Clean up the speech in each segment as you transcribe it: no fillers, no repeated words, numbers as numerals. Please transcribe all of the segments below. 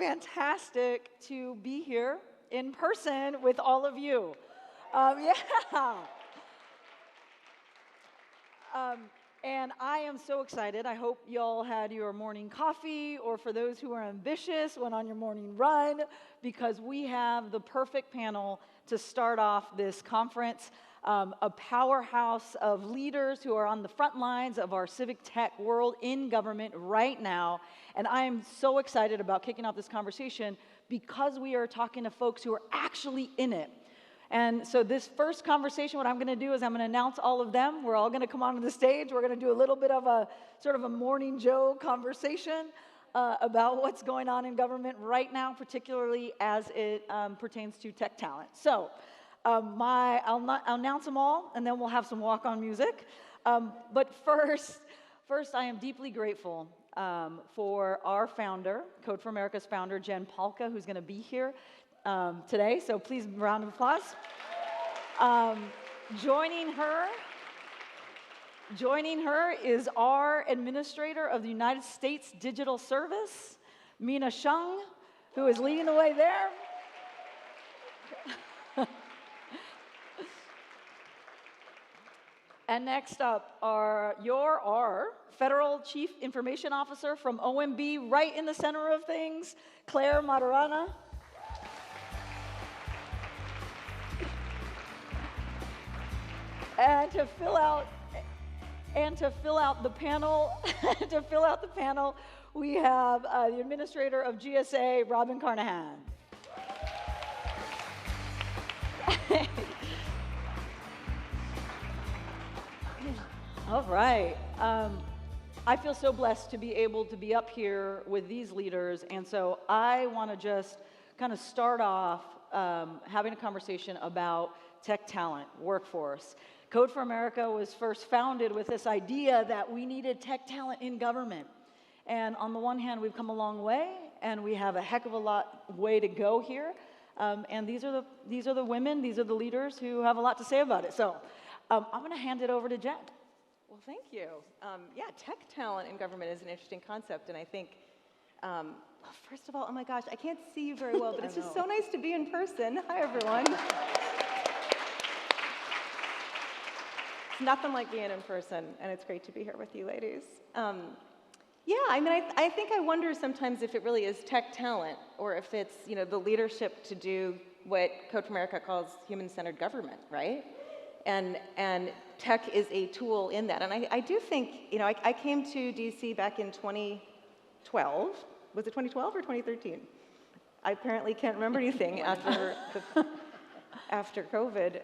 fantastic to be here in person with all of you. Yeah. And I am so excited. I hope y'all had your morning coffee, or for those who are ambitious, went on your morning run, because we have the perfect panel to start off this conference. A powerhouse of leaders who are on the front lines of our civic tech world in government right now. And I am so excited about kicking off this conversation because we are talking to folks who are actually in it. And so this first conversation, what I'm going to do is I'm going to announce all of them. We're all going to come onto the stage. We're going to do a little bit of a sort of a Morning Joe conversation about what's going on in government right now, particularly as it pertains to tech talent. So I'll announce them all, and then we'll have some walk-on music. But first, I am deeply grateful for our founder, Code for America's founder, Jen Pahlka, who's going to be here today. So please, round of applause. Joining her is our administrator of the United States Digital Service, Mina Hsiang, who is leading the way there. And next up are our Federal Chief Information Officer from OMB, right in the center of things, Clare Martorana. And to fill out the panel, we have the Administrator of GSA, Robin Carnahan. All right. I feel so blessed to be able to be up here with these leaders, and so I want to just kind of start off having a conversation about tech talent, workforce. Code for America was first founded with this idea that we needed tech talent in government. And on the one hand, we've come a long way, and we have a heck of a lot way to go here. And these are the women, these are the leaders who have a lot to say about it. So I'm going to hand it over to Jen. Well, thank you. Yeah, tech talent in government is an interesting concept, and I think, well, first of all, oh my gosh, I can't see you very well, but it's just so nice to be in person. Hi, everyone. It's nothing like being in person, and it's great to be here with you ladies. Yeah, I mean, I think I wonder sometimes if it really is tech talent, or if it's, you know, the leadership to do what Code for America calls human-centered government, right? And tech is a tool in that. And I do think, you know, I came to DC back in 2012. Was it 2012 or 2013? I apparently can't remember anything after COVID.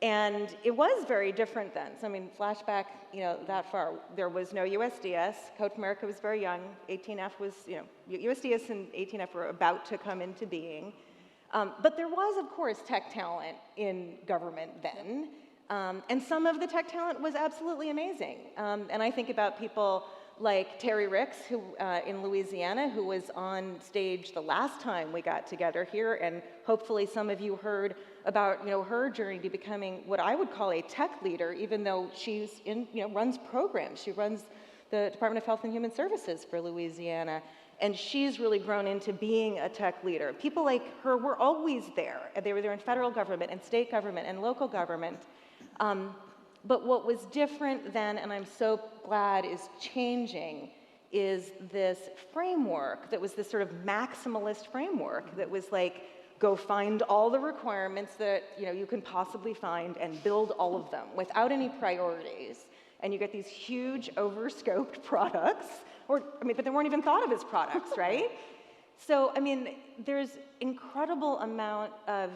And it was very different then. So, I mean, flashback, you know, that far. There was no USDS. Code for America was very young. 18F was, you know, USDS and 18F were about to come into being. But there was, of course, tech talent in government then. And some of the tech talent was absolutely amazing. And I think about people like Terry Ricks, who in Louisiana, who was on stage the last time we got together here, and hopefully some of you heard about, you know, her journey to becoming what I would call a tech leader, even though she's in, you know, runs programs. She runs the Department of Health and Human Services for Louisiana, and she's really grown into being a tech leader. People like her were always there. They were there in federal government and state government and local government. But what was different then, and I'm so glad is changing, is this framework that was this sort of maximalist framework that was like, go find all the requirements that, you know, you can possibly find and build all of them without any priorities. And you get these huge overscoped products, or, I mean, but they weren't even thought of as products, right? So, I mean, there's incredible amount of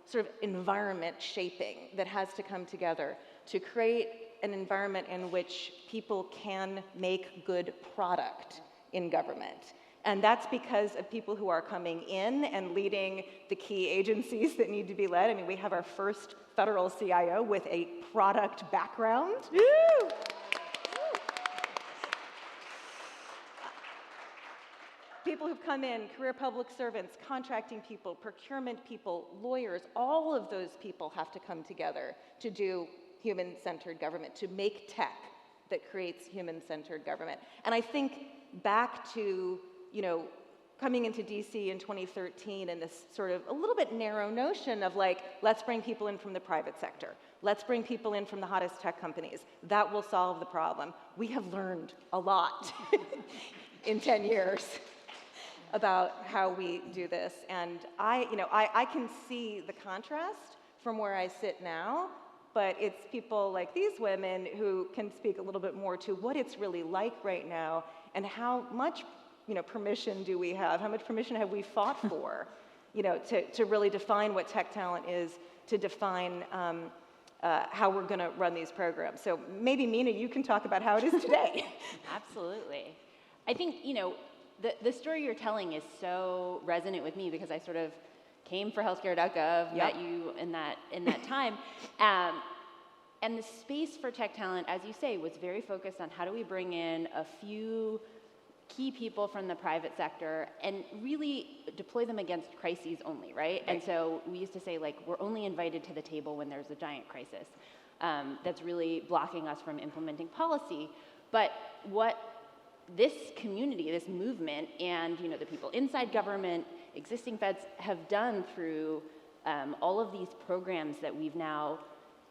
sort of environment shaping that has to come together to create an environment in which people can make good product in government. And that's because of people who are coming in and leading the key agencies that need to be led. I mean, we have our first federal CIO with a product background. Woo! People who've come in, career public servants, contracting people, procurement people, lawyers, all of those people have to come together to do human-centered government, to make tech that creates human-centered government. And I think back to, you know, coming into DC in 2013 and this sort of a little bit narrow notion of like, let's bring people in from the private sector. Let's bring people in from the hottest tech companies. That will solve the problem. We have learned a lot in 10 years about how we do this. And I can see the contrast from where I sit now, but it's people like these women who can speak a little bit more to what it's really like right now and how much permission do we have? How much permission have we fought for, to really define what tech talent is, to define how we're going to run these programs. So maybe, Mina, you can talk about how it is today. Absolutely. I think, the story you're telling is so resonant with me because I sort of came for healthcare.gov, met you in that time. And the space for tech talent, as you say, was very focused on how do we bring in a few key people from the private sector and really deploy them against crises only, right? And so we used to say, like, we're only invited to the table when there's a giant crisis that's really blocking us from implementing policy. But what this community, this movement, and the people inside government, existing feds have done through all of these programs that we've now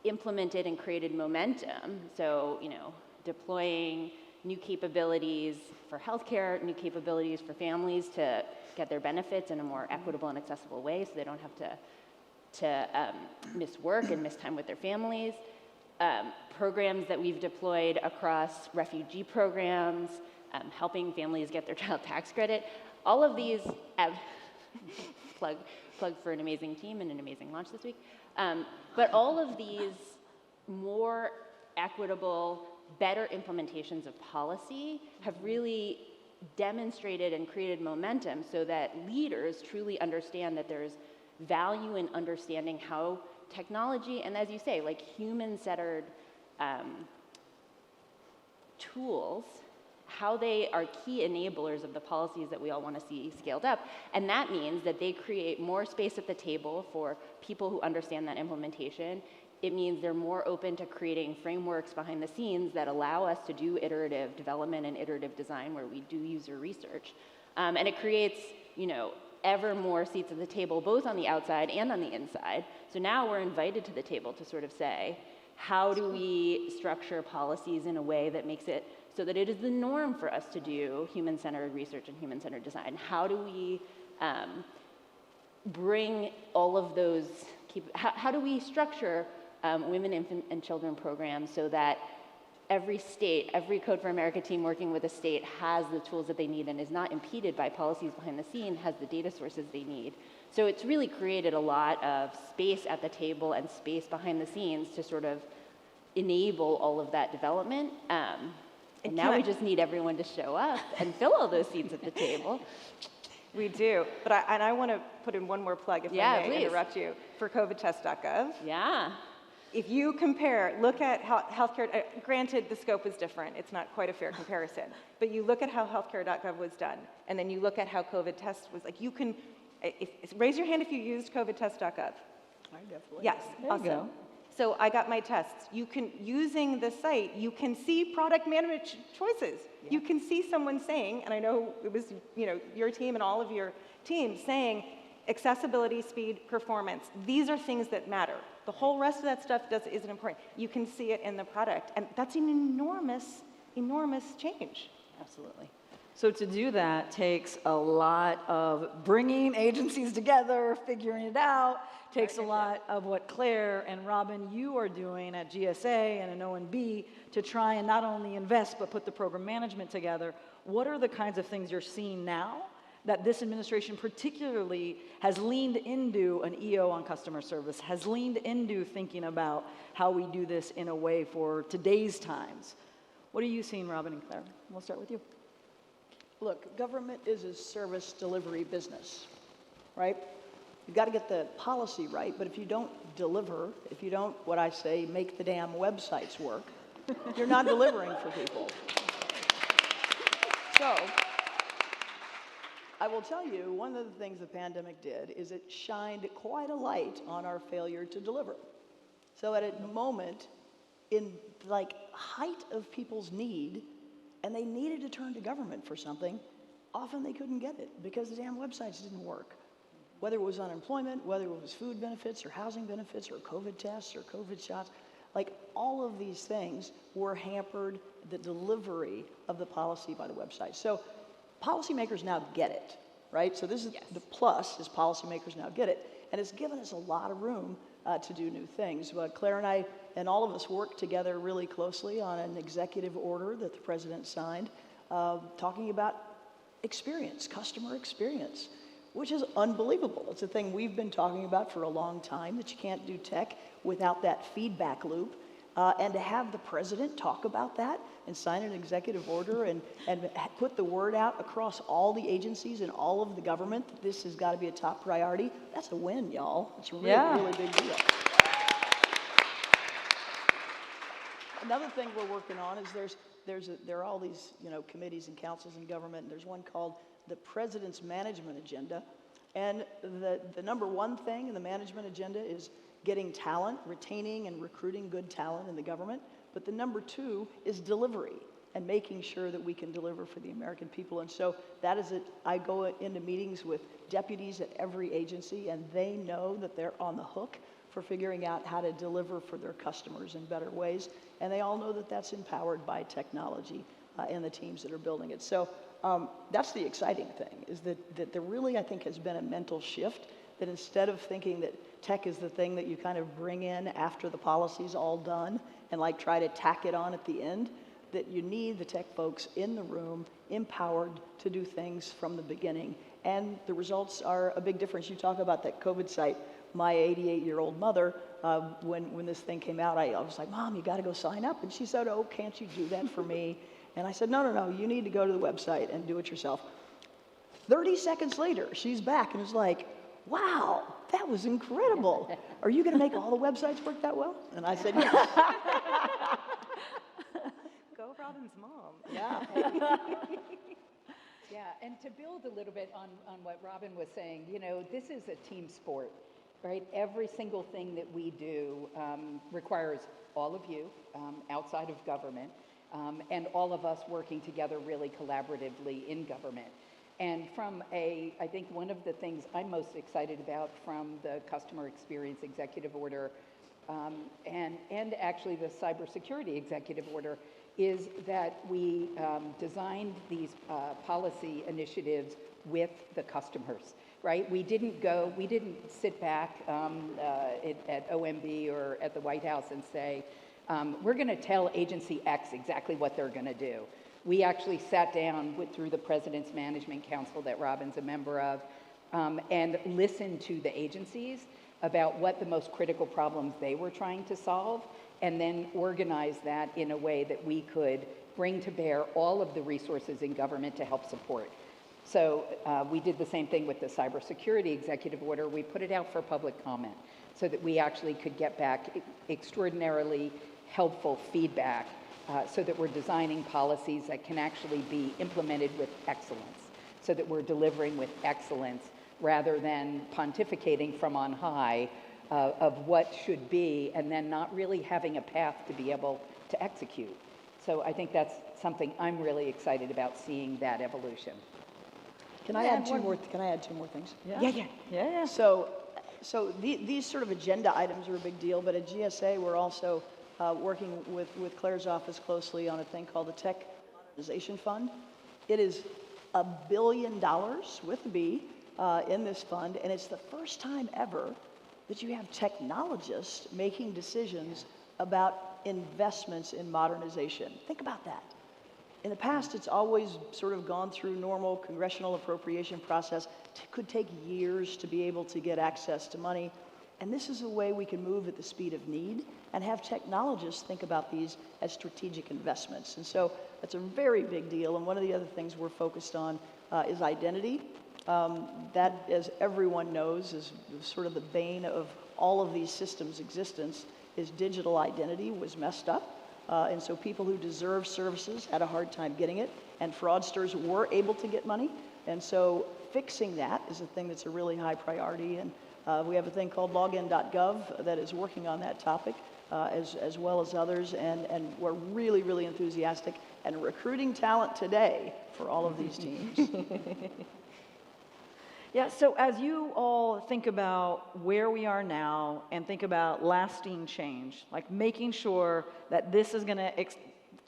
implemented and created momentum. So, deploying new capabilities for healthcare, new capabilities for families to get their benefits in a more equitable and accessible way so they don't have to miss work and miss time with their families. Programs that we've deployed across refugee programs, helping families get their child tax credit. All of these, plug for an amazing team and an amazing launch this week. But all of these more equitable, better implementations of policy have really demonstrated and created momentum so that leaders truly understand that there's value in understanding how technology, and as you say, like human-centered tools, how they are key enablers of the policies that we all want to see scaled up. And that means that they create more space at the table for people who understand that implementation. It means they're more open to creating frameworks behind the scenes that allow us to do iterative development and iterative design where we do user research. And it creates, ever more seats at the table, both on the outside and on the inside. So now we're invited to the table to sort of say, how do we structure policies in a way that makes it so that it is the norm for us to do human-centered research and human-centered design? How do we bring all of those, how do we structure women, infant, and children programs so that every state, every Code for America team working with a state has the tools that they need and is not impeded by policies behind the scene, has the data sources they need. So it's really created a lot of space at the table and space behind the scenes to sort of enable all of that development. And now we just need everyone to show up and fill all those seats at the table. We do, but I want to put in one more plug, if I may interrupt you, for covidtest.gov. Yeah. If you compare, look at how healthcare, granted the scope is different, it's not quite a fair comparison, but you look at how healthcare.gov was done, and then you look at how COVID test was, like you can, raise your hand if you used covidtest.gov. I definitely. Yes, There awesome. you go. So I got my tests. You can, using the site, you can see product management choices. Yeah. You can see someone saying, and I know it was your team and all of your teams saying, accessibility, speed, performance. These are things that matter. The whole rest of that stuff isn't important. You can see it in the product, and that's an enormous, enormous change. Absolutely. So to do that takes a lot of bringing agencies together, figuring it out, takes a lot of what Claire and Robin, you are doing at GSA and an ONB to try and not only invest but put the program management together. What are the kinds of things you're seeing now that this administration particularly has leaned into an EO on customer service, has leaned into thinking about how we do this in a way for today's times? What are you seeing, Robin and Claire? We'll start with you. Look, government is a service delivery business, right? You've got to get the policy right, but if you don't deliver, if you don't, what I say, make the damn websites work, you're not delivering for people. So, I will tell you, one of the things the pandemic did is it shined quite a light on our failure to deliver. So at a moment, in like height of people's need, and they needed to turn to government for something, often they couldn't get it because the damn websites didn't work. Whether it was unemployment, whether it was food benefits or housing benefits or COVID tests or COVID shots, like all of these things were hampered the delivery of the policy by the website. So policymakers now get it, right? So this is the plus is policymakers now get it. And it's given us a lot of room to do new things. But Claire and I and all of us worked together really closely on an executive order that the president signed talking about experience, customer experience, which is unbelievable. It's a thing we've been talking about for a long time, that you can't do tech without that feedback loop. And to have the president talk about that and sign an executive order and put the word out across all the agencies and all of the government that this has got to be a top priority, that's a win, y'all. It's a really, really big deal. Another thing we're working on is there are all these committees and councils in government, and there's one called the President's Management Agenda. And the number one thing in the management agenda is getting talent, retaining and recruiting good talent in the government. But the number two is delivery and making sure that we can deliver for the American people. And so that is it. I go into meetings with deputies at every agency, and they know that they're on the hook for figuring out how to deliver for their customers in better ways. And they all know that that's empowered by technology and the teams that are building it. So that's the exciting thing, is that there really, I think, has been a mental shift, that instead of thinking that tech is the thing that you kind of bring in after the policy's all done and like try to tack it on at the end, that you need the tech folks in the room, empowered to do things from the beginning. And the results are a big difference. You talk about that COVID site. My 88-year-old mother, when this thing came out, I was like, Mom, you got to go sign up. And she said, oh, can't you do that for me? And I said, no, you need to go to the website and do it yourself. 30 seconds later, she's back and is like, wow, that was incredible. Are you going to make all the websites work that well? And I said, yes. Go Robin's mom. Yeah. Yeah, and to build a little bit on what Robin was saying, this is a team sport, right? Every single thing that we do requires all of you outside of government and all of us working together really collaboratively in government. And I think one of the things I'm most excited about from the Customer Experience Executive Order and actually the Cybersecurity Executive Order is that we designed these policy initiatives with the customers, right? We didn't sit back at OMB or at the White House and say, we're going to tell agency X exactly what they're going to do. We actually sat down through the President's Management Council that Robin's a member of and listened to the agencies about what the most critical problems they were trying to solve, and then organize that in a way that we could bring to bear all of the resources in government to help support. So we did the same thing with the Cybersecurity Executive Order. We put it out for public comment so that we actually could get back extraordinarily helpful feedback so that we're designing policies that can actually be implemented with excellence, so that we're delivering with excellence rather than pontificating from on high of what should be and then not really having a path to be able to execute. So I think that's something I'm really excited about, seeing that evolution. Can I add two more things? Yeah. So these sort of agenda items are a big deal, but at GSA we're also working with Claire's office closely on a thing called the Tech Modernization Fund. It is $1 billion with a B in this fund, and it's the first time ever that you have technologists making decisions about investments in modernization. Think about that. In the past, it's always sort of gone through normal congressional appropriation process. It could take years to be able to get access to money. And this is a way we can move at the speed of need and have technologists think about these as strategic investments. And so that's a very big deal. And one of the other things we're focused on is identity. That, as everyone knows, is sort of the bane of all of these systems' existence, is digital identity was messed up. And so people who deserve services had a hard time getting it, and fraudsters were able to get money. And so fixing that is a thing that's a really high priority. And we have a thing called login.gov that is working on that topic, as well as others. And we're really, really enthusiastic. and recruiting talent today for all of these teams. Yeah, so as you all think about where we are now and think about lasting change, like making sure that this is going to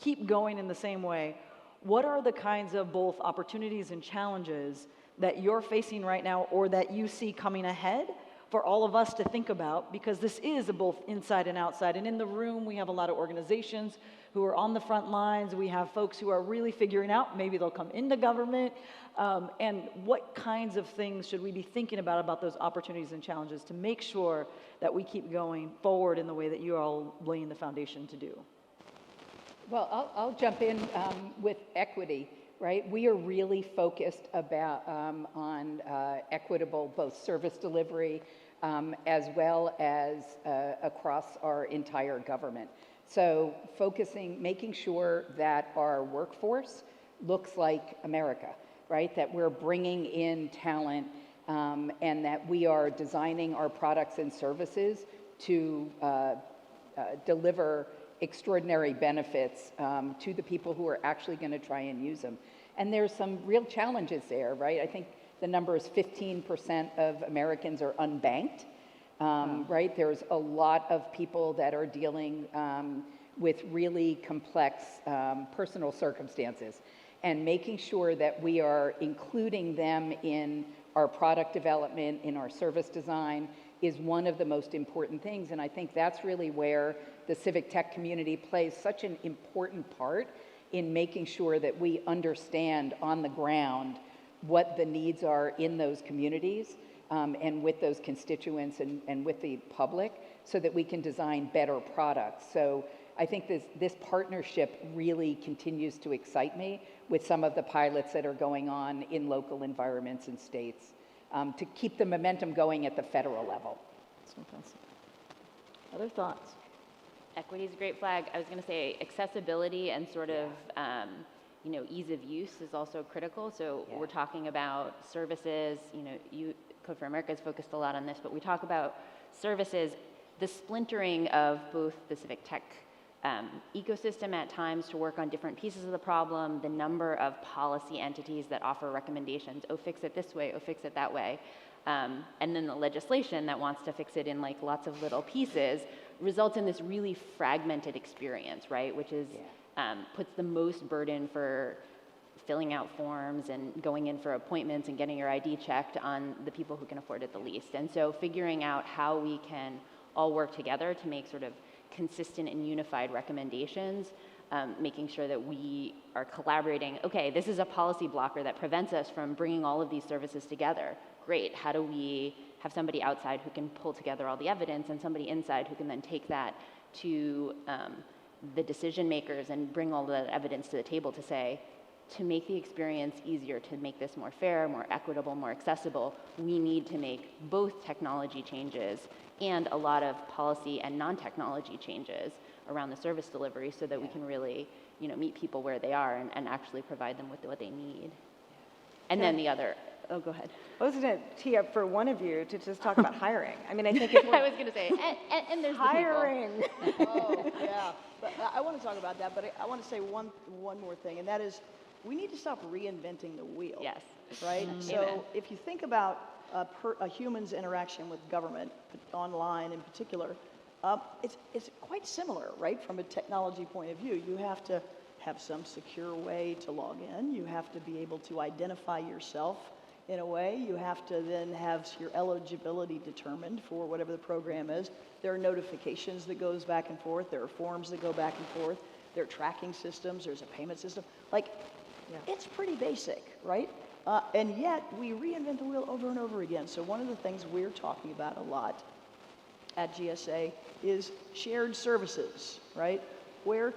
keep going in the same way, what are the kinds of both opportunities and challenges that you're facing right now or that you see coming ahead for all of us to think about? Because this is a both inside and outside. And in the room, we have a lot of organizations who are on the front lines. We have folks who are really figuring out, maybe they'll come into government. And what kinds of things should we be thinking about those opportunities and challenges to make sure that we keep going forward in the way that you're all laying the foundation to do? Well, I'll jump in with equity, right? We are really focused about on equitable both service delivery as well as across our entire government. So making sure that our workforce looks like America, right? That we're bringing in talent and that we are designing our products and services to deliver extraordinary benefits to the people who are actually going to try and use them. And there's some real challenges there, right? I think the number is 15% of Americans are unbanked, right? There's a lot of people that are dealing with really complex personal circumstances. And making sure that we are including them in our product development, in our service design, is one of the most important things. And I think that's really where the civic tech community plays such an important part in making sure that we understand on the ground what the needs are in those communities and with those constituents and with the public so that we can design better products. So I think this partnership really continues to excite me with some of the pilots that are going on in local environments and states to keep the momentum going at the federal level. That's fantastic. Other thoughts? Equity is a great flag. I was going to say accessibility and sort of, ease of use is also critical. So we're talking about services, Code for America has focused a lot on this, but we talk about services, the splintering of both the civic tech ecosystem at times to work on different pieces of the problem, the number of policy entities that offer recommendations, oh, fix it this way, oh, fix it that way, and then the legislation that wants to fix it in like lots of little pieces results in this really fragmented experience, right? Which is puts the most burden for filling out forms and going in for appointments and getting your ID checked on the people who can afford it the least. And so figuring out how we can all work together to make sort of consistent and unified recommendations, making sure that we are collaborating. Okay, this is a policy blocker that prevents us from bringing all of these services together. Great, how do we have somebody outside who can pull together all the evidence and somebody inside who can then take that to the decision makers and bring all the evidence to the table to say, to make the experience easier, to make this more fair, more equitable, more accessible, we need to make both technology changes and a lot of policy and non-technology changes around the service delivery so that we can really, meet people where they are and actually provide them with what they need. And then the other, go ahead. I was going to tee up for one of you to just talk about hiring. I mean, I think if I was going to say, and there's hiring. The people. Oh, yeah. But I want to talk about that, but I want to say one more thing, and that is we need to stop reinventing the wheel. Yes. Right? Amen. So if you think about a human's interaction with government, online in particular, it's quite similar, right? From a technology point of view, you have to have some secure way to log in. You have to be able to identify yourself in a way. You have to then have your eligibility determined for whatever the program is. There are notifications that goes back and forth. There are forms that go back and forth. There are tracking systems. There's a payment system. It's pretty basic, right? And yet we reinvent the wheel over and over again. So one of the things we're talking about a lot at GSA is shared services, right? Where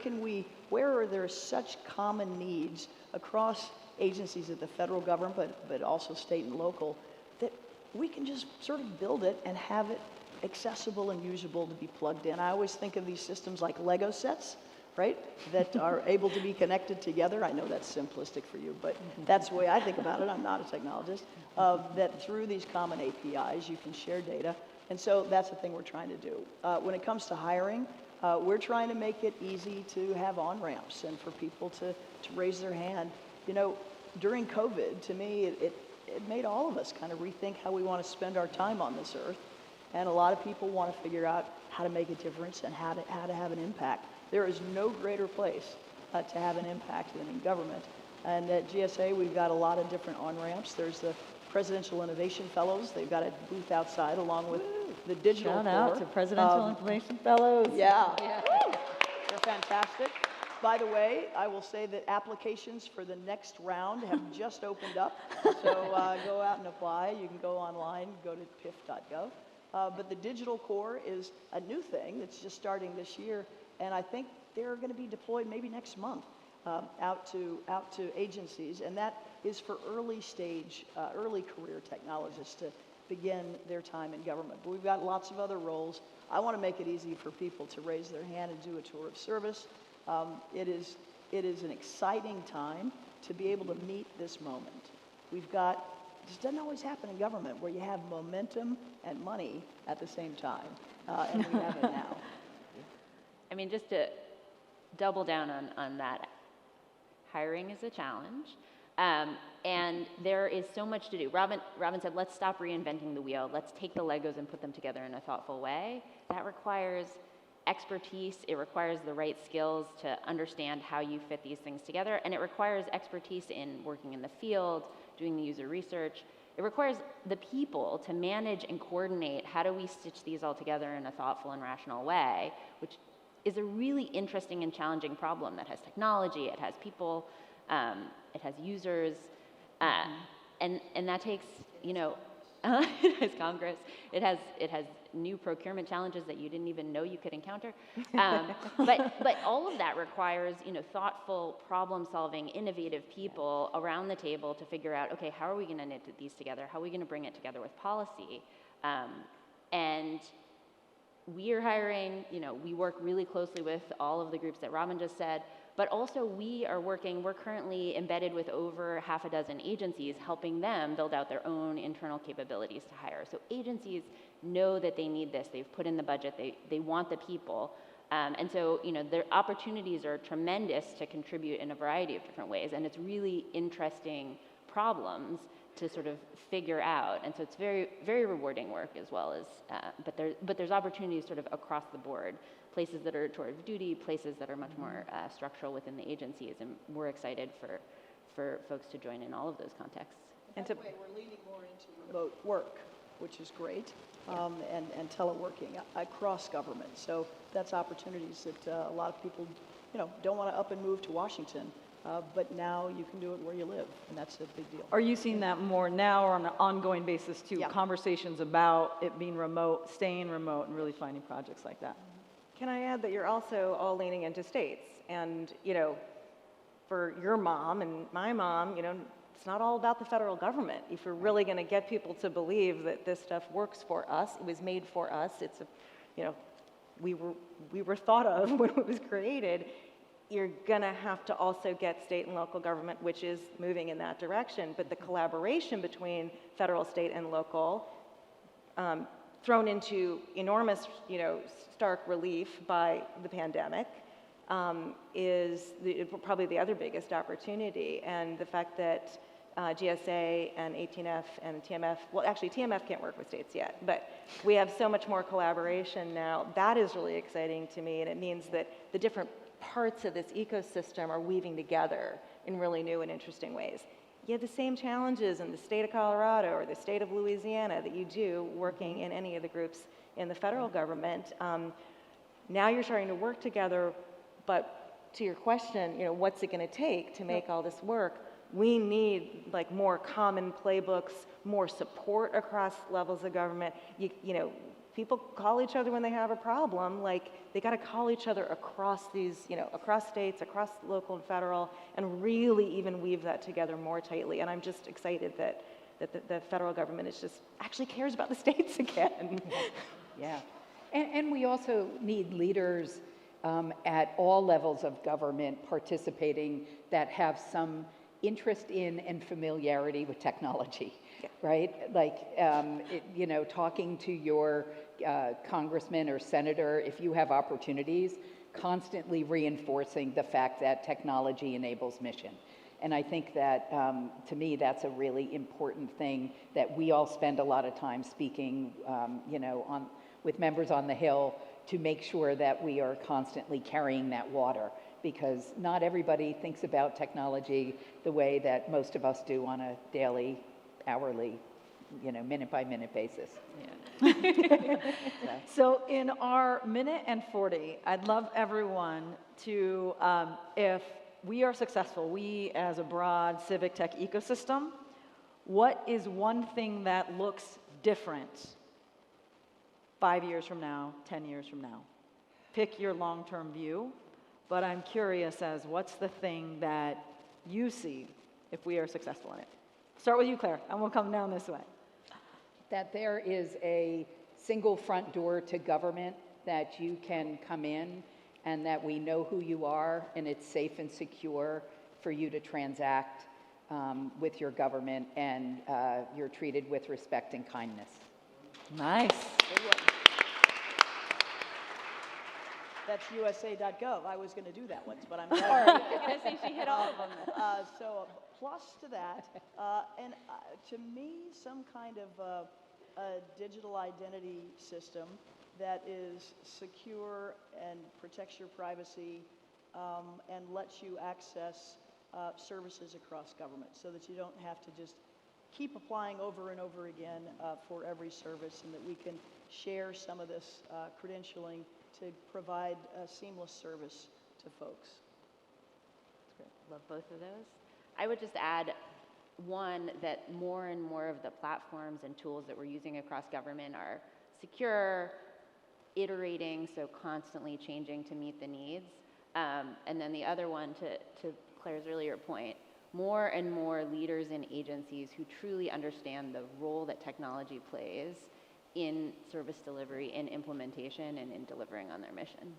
are there such common needs across agencies of the federal government, but also state and local, that we can just sort of build it and have it accessible and usable to be plugged in. I always think of these systems like Lego sets, right, that are able to be connected together. I know that's simplistic for you, but that's the way I think about it. I'm not a technologist. That through these common APIs, you can share data. And so that's the thing we're trying to do. When it comes to hiring, We're trying to make it easy to have on-ramps and for people to raise their hand. You know, during COVID, to me, it made all of us kind of rethink how we want to spend our time on this earth. And a lot of people want to figure out how to make a difference and how to have an impact. There is no greater place to have an impact than in government. And at GSA, we've got a lot of different on-ramps. There's the Presidential Innovation Fellows. They've got a booth outside along with the digital Shout core. out to Presidential Information Fellows. Yeah. They're fantastic. By the way, I will say that applications for the next round have just opened up. So go out and apply. You can go online, go to pif.gov. But the digital core is a new thing that's just starting this year. And I think they're going to be deployed maybe next month out to agencies. And that is for early career technologists to begin their time in government. But we've got lots of other roles. I want to make it easy for people to raise their hand and do a tour of service. It is an exciting time to be able to meet this moment. We've got, this doesn't always happen in government where you have momentum and money at the same time, and we have it now. I mean, just to double down on that, hiring is a challenge. And there is so much to do. Robin said, let's stop reinventing the wheel. Let's take the Legos and put them together in a thoughtful way. That requires expertise. It requires the right skills to understand how you fit these things together. And it requires expertise in working in the field, doing the user research. It requires the people to manage and coordinate how do we stitch these all together in a thoughtful and rational way, which is a really interesting and challenging problem that has technology, it has people, it has users, and that takes, you know, it has Congress, it has new procurement challenges that you didn't even know you could encounter. But all of that requires, you know, thoughtful, problem-solving, innovative people around the table to figure out, okay, how are we going to knit these together? How are we going to bring it together with policy? And we are hiring, you know, we work really closely with all of the groups that Robin just said, but also we're currently embedded with over half a dozen agencies, helping them build out their own internal capabilities to hire. So agencies know that they need this. They've put in the budget. They want the people. And so, you know, their opportunities are tremendous to contribute in a variety of different ways. And it's really interesting problems to sort of figure out. And so it's very, very rewarding work as well as, but there's opportunities sort of across the board, places that are tour of duty, places that are much more structural within the agencies. And we're excited for folks to join in all of those contexts. And by the way, we're leaning more into remote work, which is great, and teleworking across government. So that's opportunities that a lot of people, you know, don't want to up and move to Washington. But now you can do it where you live, and that's a big deal. Are you seeing that more now or on an ongoing basis too? Yeah. Conversations about it being remote, staying remote, and really finding projects like that? Can I add that you're also all leaning into states? And, you know, for your mom and my mom, you know, it's not all about the federal government. If you're really going to get people to believe that this stuff works for us, it was made for us, it's a, you know, we were thought of when it was created, you're going to have to also get state and local government, which is moving in that direction. But the collaboration between federal, state, and local, thrown into enormous, you know, stark relief by the pandemic, is probably the other biggest opportunity. And the fact that GSA and 18F and TMF, well, actually TMF can't work with states yet, but we have so much more collaboration now. That is really exciting to me, and it means that the different parts of this ecosystem are weaving together in really new and interesting ways. You have the same challenges in the state of Colorado or the state of Louisiana that you do working in any of the groups in the federal government. Now you're starting to work together, but to your question, you know, what's it going to take to make all this work? We need like more common playbooks, more support across levels of government. You know, people call each other when they have a problem. Like, they got to call each other across these, you know, across states, across local and federal, and really even weave that together more tightly. And I'm just excited that the federal government is just actually cares about the states again. Yeah. And we also need leaders at all levels of government participating that have some interest in and familiarity with technology, right? Like, talking to your congressman or senator, if you have opportunities, constantly reinforcing the fact that technology enables mission. And I think that, to me, that's a really important thing that we all spend a lot of time speaking, with members on the Hill to make sure that we are constantly carrying that water, because not everybody thinks about technology the way that most of us do on a daily, hourly, minute by minute basis. So in our minute and 40, I'd love everyone to, if we are successful, we as a broad civic tech ecosystem, what is one thing that looks different 5 years from now, 10 years from now? Pick your long-term view, but I'm curious as what's the thing that you see if we are successful in it? Start with you, Claire, and we'll come down this way. That there is a single front door to government that you can come in, and that we know who you are, and it's safe and secure for you to transact with your government, and you're treated with respect and kindness. Nice. That's USA.gov. I was going to do that once, but I'm I sorry. was going to say she hit all of them. So a plus to that, and to me, some kind of a digital identity system that is secure and protects your privacy and lets you access services across government, so that you don't have to just keep applying over and over again for every service, and that we can share some of this credentialing to provide a seamless service to folks. That's great. Love both of those. I would just add one, that more and more of the platforms and tools that we're using across government are secure, iterating, so constantly changing to meet the needs. And then the other one, to Claire's earlier point, more and more leaders in agencies who truly understand the role that technology plays in service delivery, in implementation, and in delivering on their mission.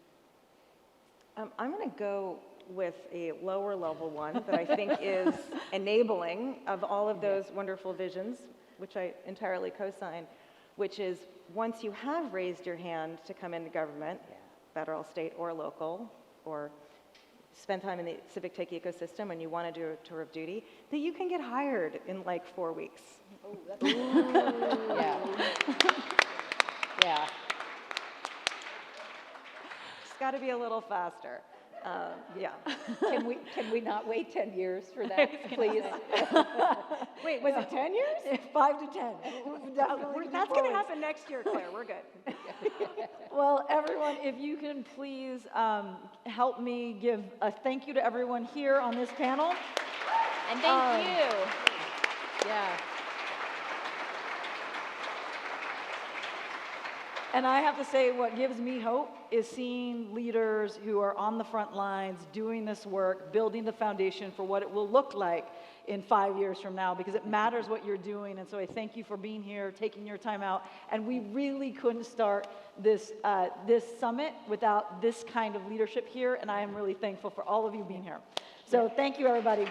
I'm going to go with a lower level one that I think is enabling of all of those wonderful visions, which I entirely co-sign, which is once you have raised your hand to come into government, federal, state, or local, or spend time in the civic tech ecosystem and you want to do a tour of duty, that you can get hired in like 4 weeks. Oh, that's Yeah. Yeah. It's got to be a little faster. Yeah. Can we not wait 10 years for that, please? Wait, was it 10 years? 5 to 10. That's going to happen next year, Claire. We're good. Well, everyone, if you can please help me give a thank you to everyone here on this panel. And thank you. Yeah. And I have to say, what gives me hope is seeing leaders who are on the front lines doing this work, building the foundation for what it will look like in 5 years from now, because it matters what you're doing. And so I thank you for being here, taking your time out. And we really couldn't start this summit without this kind of leadership here. And I am really thankful for all of you being here. So thank you, everybody.